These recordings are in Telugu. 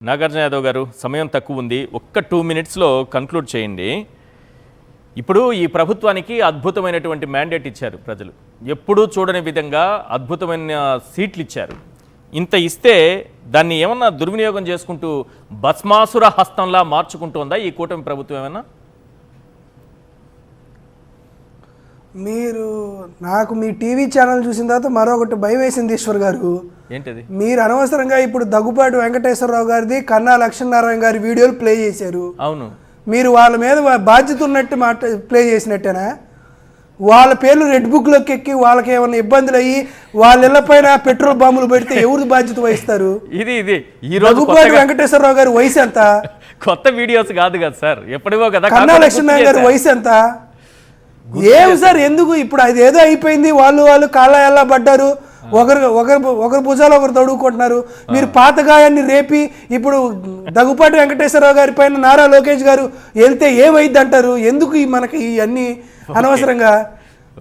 నాగార్జున యాదవ్ గారు సమయం తక్కువ ఉంది, ఒక్క 2 మినిట్స్లో కంక్లూడ్ చేయండి. ఇప్పుడు ఈ ప్రభుత్వానికి అద్భుతమైనటువంటి మ్యాండేట్ ఇచ్చారు ప్రజలు, ఎప్పుడూ చూడని విధంగా అద్భుతమైన సీట్లు ఇచ్చారు. ఇంత ఇస్తే దాన్ని ఏమన్నా దుర్వినియోగం చేసుకుంటూ భస్మాసుర హస్తంలా మార్చుకుంటుందా ఈ కూటమి ప్రభుత్వం? ఏమన్నా మీరు నాకు మీ టీవీ ఛానల్ చూసిన తర్వాత మరొకటి భయం వేసింది ఈశ్వర్ గారు. ఏంటది? మీరు అనవసరంగా ఇప్పుడు దగ్గుపాటి వెంకటేశ్వరరావు గారిది, కన్నా లక్ష్మీనారాయణ గారి వీడియోలు ప్లే చేశారు. అవును, మీరు వాళ్ళ మీద బాధ్యత ఉన్నట్టు ప్లే చేసినట్టేనా? వాళ్ళ పేర్లు రెడ్ బుక్లోకి ఎక్కి వాళ్ళకి ఏమైనా ఇబ్బందులు అయ్యి వాళ్ళ ఇళ్లపైన పెట్రోల్ బాంబులు పెడితే ఎవరు బాధ్యత వహిస్తారు? ఇది ఈ రోజు దగ్గుపాటి వెంకటేశ్వరరావు గారి వయసు ఎంత? కొత్త వీడియోస్ కాదు కదా సార్, ఎప్పటివో కదా. కన్నా లక్ష్మీనారాయణ గారి వయసు ఎంత? ఏం సార్, ఎందుకు ఇప్పుడు అది ఏదో అయిపోయింది, వాళ్ళు కాళ్ళ ఎలా పడ్డారు, ఒకరు భుజాలు ఒకరు తడుగుకుంటున్నారు. మీరు పాత గాయాన్ని రేపి ఇప్పుడు దగ్గుపాటి వెంకటేశ్వరరావు గారి పైన నారా లోకేష్ గారు వెళ్తే ఏమైంది అంటారు? ఎందుకు మనకి ఇవన్నీ అనవసరంగా?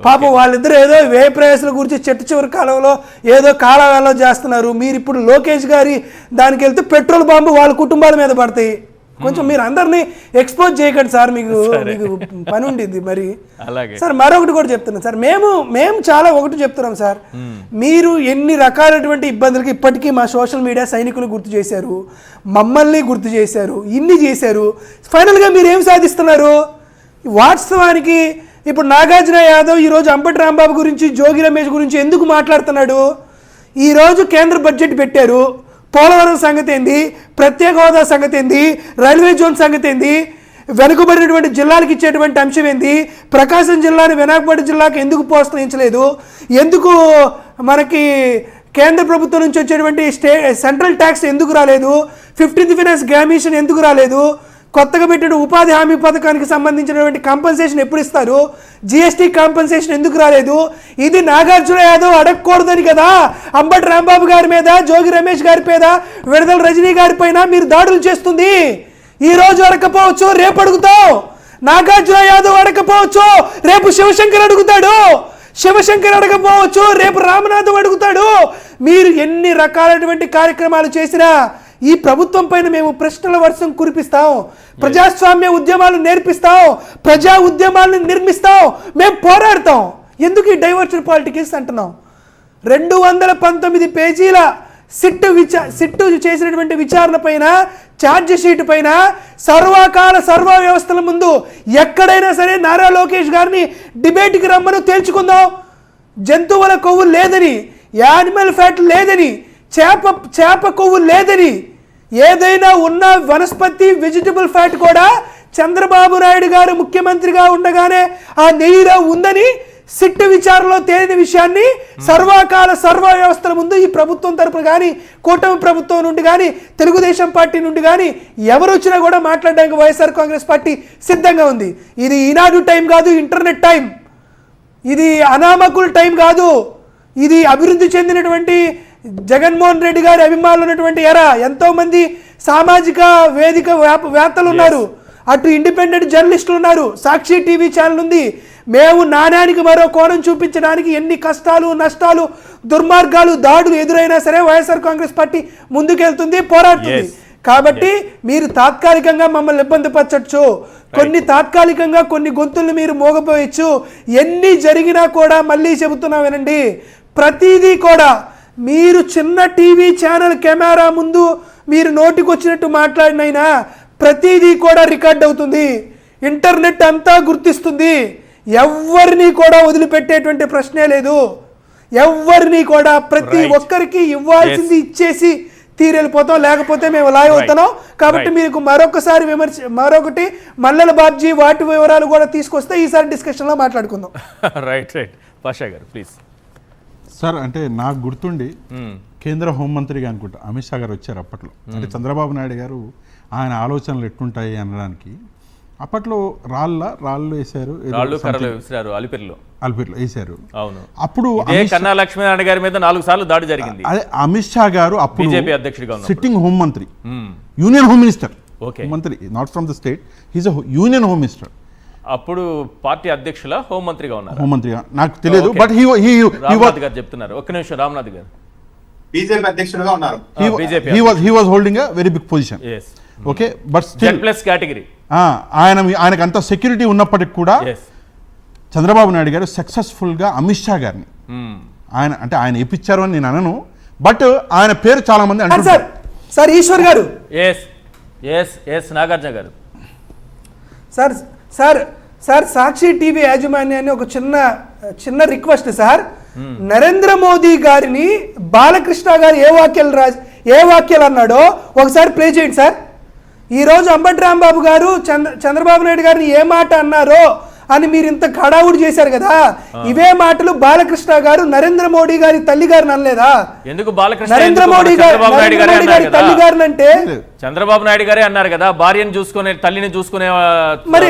పాపం వాళ్ళిద్దరు ఏదో వ్యయ ప్రయాసాల గురించి చెట్టు చివరి కాలంలో ఏదో కాలవేళ చేస్తున్నారు. మీరు ఇప్పుడు లోకేష్ గారి దానికి వెళ్తే పెట్రోల్ బాంబు వాళ్ళ కుటుంబాల మీద పడతాయి. కొంచెం మీరు అందరినీ ఎక్స్పోజ్ చేయకండి సార్, మీకు పని ఉండింది. మరి సార్ మరొకటి కూడా చెప్తున్నాం సార్, మేము చాలా ఒకటి చెప్తున్నాం సార్, మీరు ఎన్ని రకాలైనటువంటి ఇబ్బందులకి ఇప్పటికీ మా సోషల్ మీడియా సైనికులు గుర్తు చేశారు, మమ్మల్ని గుర్తు చేశారు, ఇన్ని చేశారు. ఫైనల్గా మీరు ఏం సాధిస్తున్నారు? వాస్తవానికి ఇప్పుడు నాగార్జున యాదవ్ ఈరోజు అంబటి రాంబాబు గురించి, జోగి రమేష్ గురించి ఎందుకు మాట్లాడుతున్నాడు? ఈరోజు కేంద్ర బడ్జెట్ పెట్టారు, పోలవరం సంగతి ఏంది, ప్రత్యేక హోదా సంగతి ఏంది, రైల్వే జోన్ సంగతి ఏంది, వెనుకబడినటువంటి జిల్లాలకు ఇచ్చేటువంటి అంశం ఏంది, ప్రకాశం జిల్లాని వెనుకబడి జిల్లాకు ఎందుకు ప్రోత్సహించలేదు, ఎందుకు మనకి కేంద్ర ప్రభుత్వం నుంచి వచ్చేటువంటి సెంట్రల్ ట్యాక్స్ ఎందుకు రాలేదు, 15th ఫైనాన్స్ కమిషన్ ఎందుకు రాలేదు, కొత్తగా పెట్టిన ఉపాధి హామీ పథకానికి సంబంధించినటువంటి కాంపన్సేషన్ ఎప్పుడు ఇస్తారు, జిఎస్టీ కాంపన్సేషన్ ఎందుకు రాలేదు? ఇది నాగార్జున యాదవ్ అడగకూడదని కదా అంబటి రాంబాబు గారి మీద, జోగి రమేష్ గారి మీద, విడుదల రజనీ గారి పైన మీరు దాడులు చేస్తుంది. ఈ రోజు అడగకపోవచ్చు, రేపు అడుగుతాం. నాగార్జున యాదవ్ అడగకపోవచ్చు, రేపు శివశంకర్ అడుగుతాడు. శివశంకర్ అడగకపోవచ్చు, రేపు రామనాథం అడుగుతాడు. మీరు ఎన్ని రకాలైనటువంటి కార్యక్రమాలు చేసినా ఈ ప్రభుత్వం పైన మేము ప్రశ్నల వర్షం కురిపిస్తాం, ప్రజాస్వామ్య ఉద్యమాలు నేర్పిస్తాం, ప్రజా ఉద్యమాలను నిర్మిస్తాం, మేము పోరాడతాం. ఎందుకు ఈ డైవర్షన్ పాలిటిక్స్ అంటున్నాం? 219 పేజీల సిట్టు చేసినటువంటి విచారణ పైన, ఛార్జ్ షీట్ పైన సర్వకాల సర్వ వ్యవస్థల ముందు ఎక్కడైనా సరే నారా లోకేష్ గారిని డిబేట్కి రమ్మను, తేల్చుకుందాం. జంతువుల కొవ్వు లేదని, యానిమల్ ఫ్యాట్ లేదని, చేప కొవ్వు లేదని, ఏదైనా ఉన్న వనస్పతి వెజిటబుల్ ఫ్యాట్ కూడా చంద్రబాబు నాయుడు గారు ముఖ్యమంత్రిగా ఉండగానే ఆ నెయ్యిలో ఉందని సిట్టు విచారణలో తేలిన విషయాన్ని సర్వకాల సర్వ వ్యవస్థల ముందు ఈ ప్రభుత్వం తరపున కానీ, కూటమి ప్రభుత్వం నుండి కానీ, తెలుగుదేశం పార్టీ నుండి కానీ ఎవరు వచ్చినా కూడా మాట్లాడడానికి వైఎస్ఆర్ కాంగ్రెస్ పార్టీ సిద్ధంగా ఉంది. ఇది ఈనాడు టైం కాదు, ఇంటర్నెట్ టైం. ఇది అనామకుల టైం కాదు. ఇది అభివృద్ధి చెందినటువంటి జగన్మోహన్ రెడ్డి గారి అభిమానులు ఉన్నటువంటి ఎంతోమంది సామాజిక వేదిక వేత్తలు ఉన్నారు, అటు ఇండిపెండెంట్ జర్నలిస్టులు ఉన్నారు, సాక్షి టీవీ ఛానల్ ఉంది. మేము నాణ్యానికి మరో కోణం చూపించడానికి ఎన్ని కష్టాలు, నష్టాలు, దుర్మార్గాలు, దాడులు ఎదురైనా సరే వైఎస్ఆర్ కాంగ్రెస్ పార్టీ ముందుకెళ్తుంది, పోరాడుతుంది. కాబట్టి మీరు తాత్కాలికంగా మమ్మల్ని ఇబ్బంది పరచచ్చు, కొన్ని తాత్కాలికంగా కొన్ని గొంతుల్ని మీరు మోగపోయచ్చు. ఎన్ని జరిగినా కూడా మళ్ళీ చెబుతున్నా వినండి, ప్రతిదీ కూడా మీరు చిన్న టీవీ ఛానల్ కెమెరా ముందు మీరు నోటికి వచ్చినట్టు మాట్లాడినైనా ప్రతిదీ కూడా రికార్డ్ అవుతుంది, ఇంటర్నెట్ అంతా గుర్తిస్తుంది. ఎవరిని కూడా వదిలిపెట్టేటువంటి ప్రశ్నే లేదు. ఎవరిని కూడా ప్రతి ఒక్కరికి ఇవ్వాల్సింది ఇచ్చేసి తీరెళ్ళిపోతాం, లేకపోతే మేము లాయ్ అవుతున్నాం. కాబట్టి మీకు మరొకటి మల్లెల బాబ్జీ వాటి వివరాలు కూడా తీసుకొస్తే ఈసారి డిస్కషన్లో మాట్లాడుకుందాం. రైట్ పాషా గారు ప్లీజ్. సార్, అంటే నాకు గుర్తుండి కేంద్ర హోంమంత్రిగా అనుకుంటా అమిత్ షా గారు వచ్చారు అప్పట్లో. అంటే చంద్రబాబు నాయుడు గారు ఆయన ఆలోచనలు ఎట్టుంటాయి అనడానికి అప్పట్లో రాళ్ళు వేశారు, అలిపిరిలో వేశారు. అప్పుడు కన్నా లక్ష్మీనారాయణ గారి మీద 4 సార్లు దాడి జరిగింది. అదే అమిత్ షా గారు అప్పుడు బీజేపీ అధ్యక్షుడిగా సిట్టింగ్ హోమ్ మంత్రి, యూనియన్ హోమ్ మినిస్టర్, మంత్రి not from the state, he's union home minister. అప్పుడు పార్టీ అధ్యక్షుల హోంమంత్రిగా ఉన్నారు. హోంమంత్రిగా నాకు తెలియదు, బట్ రామ్నాథ్ గారు చెప్తున్నారు. ఒక్క నిమిషం రామ్నాథ్ గారు. బీజేపీ అధ్యక్షుడుగా ఉన్నారు. BJP he was holding a very big position. Okay, but still plus category ఆయనకు అంత సెక్యూరిటీ ఉన్నప్పటికి కూడా చంద్రబాబు నాయుడు గారు సక్సెస్ఫుల్గా అమిత్ షా గారిని ఆయన ఇప్పించారు అని నేను అనను, బట్ ఆయన పేరు చాలా మంది అంటారు. సార్ ఈశ్వర్ గారు, నాగార్జున గారు, సార్ సార్ సార్ సాక్షి టీవీ యాజమాన్యాన్ని ఒక చిన్న రిక్వెస్ట్ సార్. నరేంద్ర మోదీ గారిని బాలకృష్ణ గారు ఏ వాక్యాలు అన్నాడో ఒకసారి ప్లే చేయండి సార్. ఈ రోజు అంబటి రాంబాబు గారు చంద్రబాబు నాయుడు గారిని ఏ మాట అన్నారో అని మీరు ఇంత కడావుడు చేశారు కదా, ఇవే మాటలు బాలకృష్ణ గారు నరేంద్ర మోడీ గారి తల్లి గారిని అనలేదా? ఎందుకు బాలకృష్ణ నరేంద్ర మోడీ గారి తల్లి గారిని అంటే చంద్రబాబు నాయుడు గారే అన్నారు కదా, భార్యను చూసుకునే తల్లిని చూసుకునే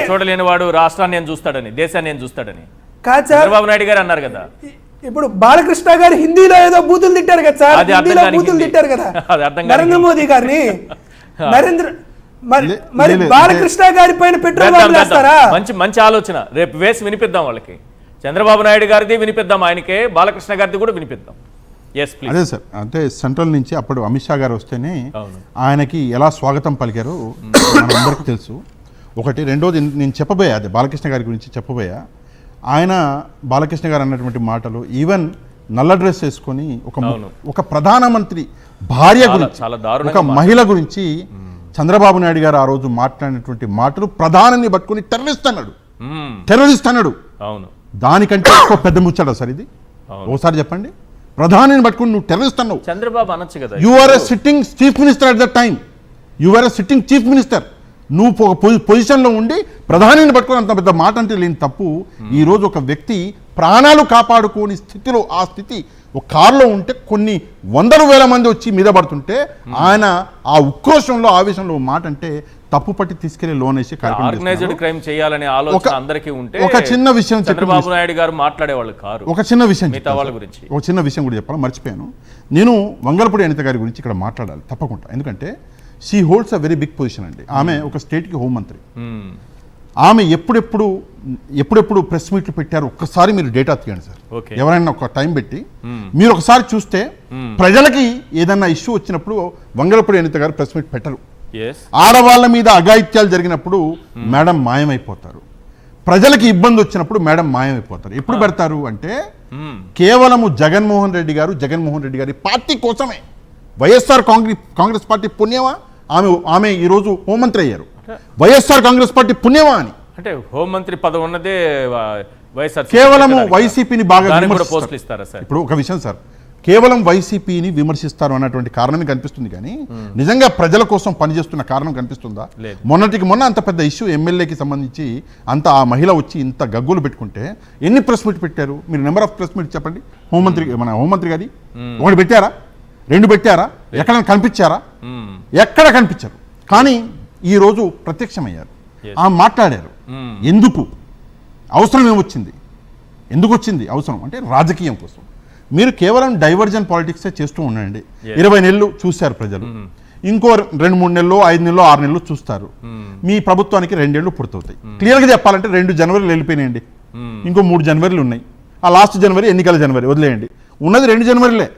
చూడలేని వాడు రాష్ట్రాన్ని ఏం చూస్తాడని, దేశాన్ని ఏం చూస్తాడని కాదు సార్, చంద్రబాబు నాయుడు గారు అన్నారు కదా. ఇప్పుడు బాలకృష్ణ గారు హిందీలో ఏదో బూతులు తిట్టారు కదా సార్, హిందీలో బూతులు తిట్టారు కదా నరేంద్ర మోదీ గారిని. మరి బాలకృష్ణ గారి పైన పెట్రోల్ వేస్తారా? మంచి ఆలోచన, రేపు వేసి వినిపిద్దాం వాళ్ళకి. చంద్రబాబు నాయుడు గారిది వినిపిద్దాం, ఆయనకే బాలకృష్ణ గారిది కూడా వినిపిద్దాం. అదే సార్, అంటే సెంట్రల్ నుంచి అప్పుడు అమిత్ షా గారు వస్తేనే ఆయనకి ఎలా స్వాగతం పలికారో మనందరికీ తెలుసు. ఒకటి, రెండోది నేను చెప్పబోయా, అదే బాలకృష్ణ గారి గురించి చెప్పబోయా. ఆయన బాలకృష్ణ గారు అన్నటువంటి మాటలు, ఈవెన్ నల్ల డ్రెస్ వేసుకొని ఒక ప్రధానమంత్రి భార్య గురించి, ఒక మహిళ గురించి చంద్రబాబు నాయుడు గారు ఆ రోజు మాట్లాడినటువంటి మాటలు, ప్రధానాన్ని పట్టుకుని టెర్రరిస్ట్ అన్నాడు. దానికంటే ఎక్కువ పెద్ద ముచ్చట సార్ ఇది. ఒకసారి చెప్పండి, ప్రధానిని పట్టుకుని నువ్వు టెర్రరిస్ట్ అన్నావు. చంద్రబాబు అనొచ్చు కదా. You are a sitting chief minister at that time. You are a sitting chief minister. నువ్వు ఒక పొజిషన్లో ఉండి ప్రధానిని పట్టుకుని అంత పెద్ద మాట అంటే లేని తప్పు. ఈరోజు ఒక వ్యక్తి ప్రాణాలు కాపాడుకోని స్థితిలో, ఆ స్థితి ఒక కారులో ఉంటే కొన్ని వందల వేల మంది వచ్చి మీద పడుతుంటే ఆయన ఆ ఉక్రోషంలో, ఆవేశంలో మాట అంటే తప్పు పట్టి తీసుకెళ్లి లోన్ వేసి ఆర్గనైజ్డ్ క్రైమ్ చేయాలనే ఆలోచన అందరికీ ఉంటే ఒక చిన్న విషయం చంద్రబాబు నాయుడు గారు మాట్లాడేవాళ్ళు కారు. ఒక చిన్న విషయం గురించి ఒక చిన్న విషయం కూడా చెప్పాలి, మర్చిపోయాను. నేను వంగలపూడి అనిత గారి గురించి ఇక్కడ మాట్లాడాలి తప్పకుండా, ఎందుకంటే she holds a very big position అండి. ఆమె ఒక స్టేట్కి హోంమంత్రి. ఆమె ఎప్పుడెప్పుడు ప్రెస్ మీట్లు పెట్టారు ఒక్కసారి మీరు డేటా తీయండి సార్. ఎవరైనా ఒక టైం పెట్టి మీరు ఒకసారి చూస్తే ప్రజలకి ఏదన్నా ఇష్యూ వచ్చినప్పుడు వంగలపూడి అనిత గారు ప్రెస్ మీట్ పెట్టరు. ఆడవాళ్ళ మీద అఘాయిత్యాలు జరిగినప్పుడు మేడం మాయమైపోతారు. ప్రజలకి ఇబ్బంది వచ్చినప్పుడు మేడం మాయమైపోతారు. ఎప్పుడు పెడతారు అంటే కేవలము జగన్మోహన్ రెడ్డి గారి పార్టీ కోసమే. వైఎస్ఆర్ కాంగ్రెస్ పార్టీ పుణ్యమా ఆమె ఈరోజు హోంమంత్రి అయ్యారు. వైఎస్ఆర్ కాంగ్రెస్ పార్టీ పుణ్యమా అని అంటే హోంమంత్రి పదవి ఉన్నదే వైఎస్ఆర్ కేవలం వైసీపీని బాగా ఇస్తారా సార్? ఇప్పుడు ఒక విషయం సార్, కేవలం వైసీపీని విమర్శిస్తారు అన్నటువంటి కారణమే కనిపిస్తుంది, కానీ నిజంగా ప్రజల కోసం పనిచేస్తున్న కారణం కనిపిస్తుందా? మొన్నటికి మొన్న అంత పెద్ద ఇష్యూ ఎమ్మెల్యేకి సంబంధించి అంత ఆ మహిళ వచ్చి ఇంత గగ్గులు పెట్టుకుంటే ఎన్ని ప్రెస్ మీట్ పెట్టారు? మీరు నెంబర్ ఆఫ్ ప్రెస్ మీట్ చెప్పండి. మన హోంమంత్రి గారి ఒకటి పెట్టారా, రెండు పెట్టారా, ఎక్కడైనా కనిపించారా? ఎక్కడ కనిపించారు. కానీ ఈరోజు ప్రత్యక్షమయ్యారు, మాట్లాడారు. ఎందుకు అవసరం ఏమొచ్చింది? ఎందుకు వచ్చింది అవసరం అంటే రాజకీయం కోసం. మీరు కేవలం డైవర్జన్ పాలిటిక్సే చేస్తూ ఉండండి. 20 నెలలు చూశారు ప్రజలు, ఇంకో 2-3 నెలలు, 5 నెలలు, 6 నెలలు చూస్తారు. మీ ప్రభుత్వానికి 2 ఏళ్ళు పూర్తవుతాయి. క్లియర్గా చెప్పాలంటే 2 జనవరిలు వెళ్ళిపోయినాయండి, ఇంకో 3 జనవరిలు ఉన్నాయి. ఆ లాస్ట్ జనవరి ఎన్నికల జనవరి వదిలేయండి, ఉన్నది 2 జనవరిలే.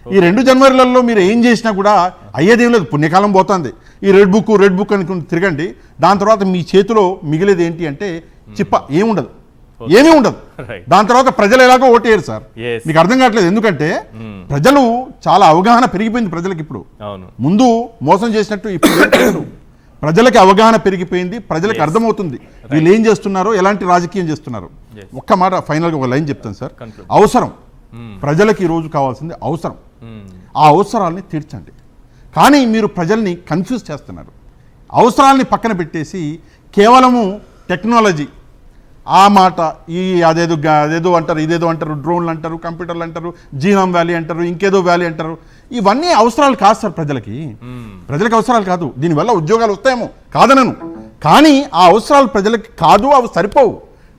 ఈ 2 జనవరిలలో మీరు ఏం చేసినా కూడా అయ్యేదేం లేదు, పుణ్యకాలం పోతుంది. ఈ రెడ్ బుక్ అనుకుని తిరగండి, దాని తర్వాత మీ చేతిలో మిగిలేది ఏంటి అంటే చిప్ప, ఏమీ ఉండదు. దాని తర్వాత ప్రజలు ఎలాగో ఓటేయరు సార్. మీకు అర్థం కావట్లేదు, ఎందుకంటే ప్రజలు చాలా అవగాహన పెరిగిపోయింది ప్రజలకు. ఇప్పుడు ముందు మోసం చేసినట్టు ఇప్పుడు ప్రజలకి అవగాహన పెరిగిపోయింది. ప్రజలకు అర్థమవుతుంది వీళ్ళు ఏం చేస్తున్నారో, ఎలాంటి రాజకీయం చేస్తున్నారో. ఒక్క మాట ఫైనల్గా ఒక లైన్ చెప్తాను సార్. అవసరం, ప్రజలకి ఈరోజు కావాల్సింది అవసరం. ఆ అవసరాలని తీర్చండి. కానీ మీరు ప్రజల్ని కన్ఫ్యూజ్ చేస్తున్నారు. అవసరాలని పక్కన పెట్టేసి కేవలము టెక్నాలజీ, ఆ మాట, అదేదో అంటారు, ఇదేదో అంటారు, డ్రోన్లు అంటారు, కంప్యూటర్లు అంటారు, జీనోమ్ వ్యాలీ అంటారు, ఇంకేదో వ్యాలీ అంటారు. ఇవన్నీ అవసరాలు కాదు సార్ ప్రజలకి అవసరాలు కాదు. దీనివల్ల ఉద్యోగాలు వస్తాయేమో కాదనను, కానీ ఆ అవసరాలు ప్రజలకి కాదు, అవి సరిపోవు.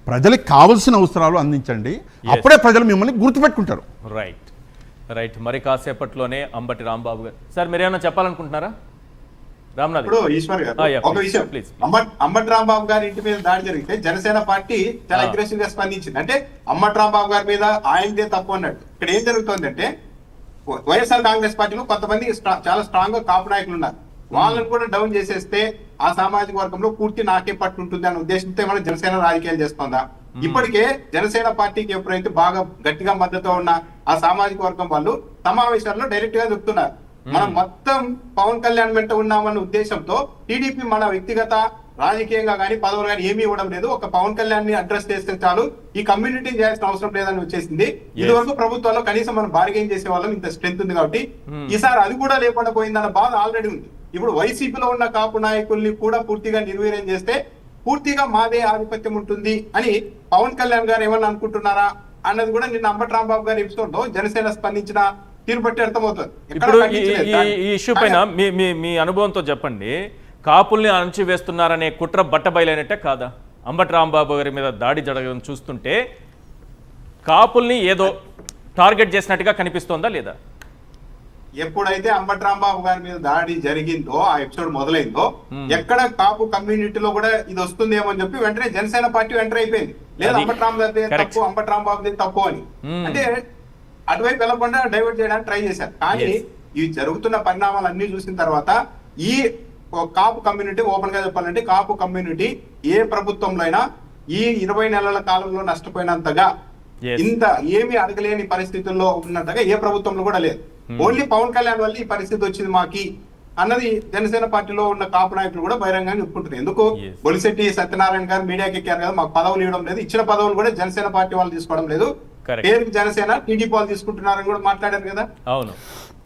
ప్రజలకు కావలసిన అవసరాలు అందించండి, అప్పుడే ప్రజలు మిమ్మల్ని గుర్తుపెట్టుకుంటారు. రైట్. మరి కాసేపట్లోనే అంబటి రాంబాబు గారు. సార్ మీరేమైనా చెప్పాలనుకుంటున్నారా? రామ్నాథ్ ఇప్పుడు ఈశ్వర్ గారు ఒక విషయం, అంబటి రాంబాబు గారి ఇంటి మీద దాడి జరిగితే జనసేన పార్టీ చాలా అగ్రెసివ్ గా స్పందించింది. అంటే అంబటి రాంబాబు గారి మీద ఆయనదే తప్పు అన్నట్టు. ఇక్కడ ఏం జరుగుతుందంటే వైఎస్ఆర్ కాంగ్రెస్ పార్టీలో కొంతమంది చాలా స్ట్రాంగ్ గా కాపు నాయకులు ఉన్నారు. వాళ్ళని కూడా డౌన్ చేసేస్తే ఆ సామాజిక వర్గంలో పూర్తి నాకే పట్టు ఉంటుంది అనే ఉద్దేశంతో మన జనసేన రాజకీయాలు చేస్తుందా? ఇప్పటికే జనసేన పార్టీకి ఎప్పుడైతే బాగా గట్టిగా మద్దతు ఉన్న ఆ సామాజిక వర్గం వాళ్ళు సమావేశాల్లో డైరెక్ట్ గా చెప్తున్నారు, మనం మొత్తం పవన్ కళ్యాణ్ వెంట ఉన్నామన్న ఉద్దేశంతో టీడీపీ మన వ్యక్తిగత రాజకీయంగా కానీ పదవులు కానీ ఏమీ ఇవ్వడం లేదు, ఒక పవన్ కళ్యాణ్ ని అడ్రస్ చేస్తే చాలు, ఈ కమ్యూనిటీని చేయాల్సిన అవసరం లేదని వచ్చేసింది. ఇదివరకు ప్రభుత్వాల్లో కనీసం మనం బార్గెన్ చేసే వాళ్ళం, ఇంత స్ట్రెంత్ ఉంది కాబట్టి ఈసారి అది కూడా లేకుండా పోయిందన్న బాధ ఆల్రెడీ ఉంది. ఇప్పుడు వైసీపీలో ఉన్న కాపు నాయకుల్ని కూడా పూర్తిగా నిర్వీర్యం చేస్తే పూర్తిగా మాదే ఆధిపత్యం ఉంటుంది అని పవన్ కళ్యాణ్ గారు ఏమన్నా అనుకుంటున్నారా అన్నది కూడా నిన్న అంబటి రాంబాబు గారి ఎపిసోడ్ లో జనసేన స్పందించిన తీరు బట్టి అర్థమవుతుంది. ఇప్పుడు ఈ ఇష్యూ పైన మీ అనుభవంతో చెప్పండి, కాపుల్ని అణచివేస్తున్నారనే కుట్ర బట్టబయలైనట్టే కాదా? అంబటి రాంబాబు గారి మీద దాడి జరగడం చూస్తుంటే కాపుల్ని ఏదో టార్గెట్ చేసినట్టుగా కనిపిస్తోందా లేదా? ఎప్పుడైతే అంబటి రాంబాబు గారి మీద దాడి జరిగిందో, ఆ ఎపిసోడ్ మొదలైందో, ఎక్కడ కాపు కమ్యూనిటీలో కూడా ఇది వస్తుందేమో అని చెప్పి వెంటనే జనసేన పార్టీ ఎంటర్ అయిపోయింది. లేదా అంబటి రాంబాబు తప్పు, అంబటి రాంబాబు తప్పు అని, అంటే అటువైపు వెళ్ళకుండా డైవర్ట్ చేయడానికి ట్రై చేశారు. కానీ ఇవి జరుగుతున్న పరిణామాలు అన్ని చూసిన తర్వాత ఈ కాపు కమ్యూనిటీ, ఓపెన్ గా చెప్పాలంటే కాపు కమ్యూనిటీ ఏ ప్రభుత్వంలో అయినా ఈ 20 నెలల కాలంలో నష్టపోయినంతగా, ఇంత ఏమీ అడగలేని పరిస్థితుల్లో ఉన్నట్టుగా ఏ ప్రభుత్వంలో కూడా లేదు. ఓన్లీ పవన్ కళ్యాణ్ వల్ల ఈ పరిస్థితి వచ్చింది మాకి అన్నది జనసేన పార్టీలో ఉన్న కాపు నాయకులు కూడా బహిరంగంగా చెప్పుకుంటారు. ఎందుకు బొలిశెట్టి సత్యనారాయణ గారు మీడియాకి ఎక్కారు కదా, మాకు పదవులు ఇవ్వడం లేదు, ఇచ్చిన పదవులు కూడా జనసేన పార్టీ వాళ్ళు తీసుకోవడం లేదు, పేరుకి జనసేన టీడీపీ వాళ్ళు తీసుకుంటున్నారని కూడా మాట్లాడారు కదా. అవును.